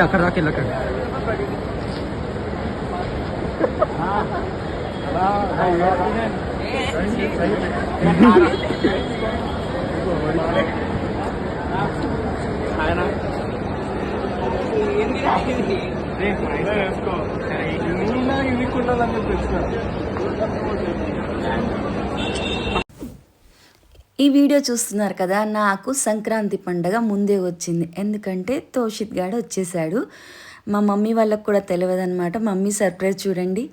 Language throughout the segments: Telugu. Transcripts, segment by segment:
అక్కడ రాకెళ్ళి అక్కడ ఈ వీడియో చూస్తున్నారు కదా, నాకు సంక్రాంతి పండగ ముందే వచ్చింది. ఎందుకంటే తోషిత్ గాడు వచ్చేసాడు. మా మమ్మీ వాళ్ళకు కూడా తెలియదు అనమాట. మమ్మీ సర్ప్రైజ్ చూడండి.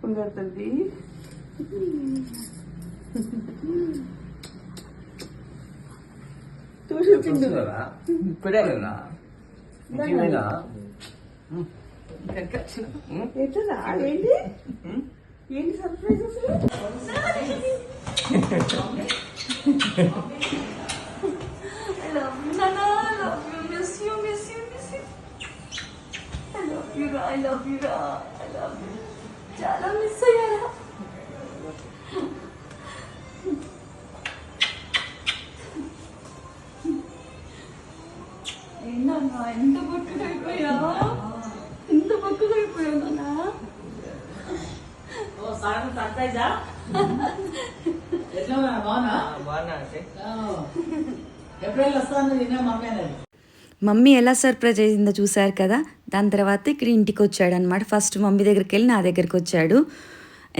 బంగారు తల్లి ఇప్పుడే ఏంటి ఏంటి సర్ప్రైజ్ అసలు I love you, Nana. I love you. Miss you. I love you, Ra. I love you. చాలా మిస్ అయ్యారా? ఏంటన్నా ఎంత బొక్కుడైపోయా నాన్న. సర్ప్రైజా ఎట్లా బాగున్నా ఎప్పుడైనా వస్తాను తిన్నా మమ్మీ అనేది. మమ్మీ ఎలా సర్ప్రైజ్ అయిందో చూశారు కదా. దాని తర్వాత ఇక్కడ ఇంటికి వచ్చాడు అనమాట. ఫస్ట్ మమ్మీ దగ్గరికి వెళ్ళి నా దగ్గరికి వచ్చాడు.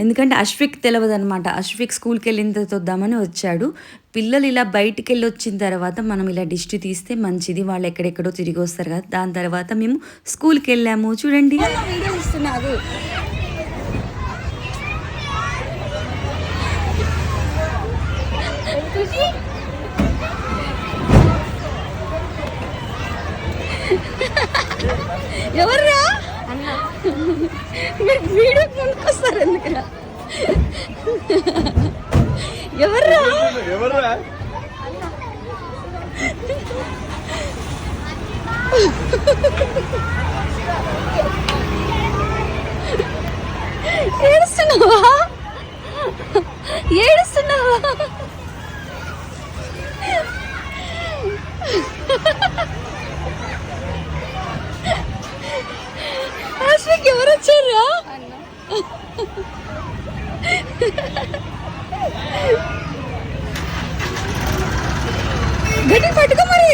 ఎందుకంటే అశ్విక్ తెలియదు అనమాట. అశ్విక్ స్కూల్కి వెళ్ళిన తర్వాత వద్దామని వచ్చాడు. పిల్లలు ఇలా బయటికి వెళ్ళి వచ్చిన తర్వాత మనం ఇలా దిష్టి తీస్తే మంచిది. వాళ్ళు ఎక్కడెక్కడో తిరిగి వస్తారు కదా. దాని తర్వాత మేము స్కూల్కి వెళ్ళాము. చూడండి వీడియో ఇస్తున్నారు. ఎవర్రా మీరు వీడియో కొనుక్కొస్తారు ఎందుకురా? ఎవర్రా ఏడుస్తున్నావా? ఆశ్విక్ ఎవరు వచ్చారా? గట్టి పట్టుకో మరి.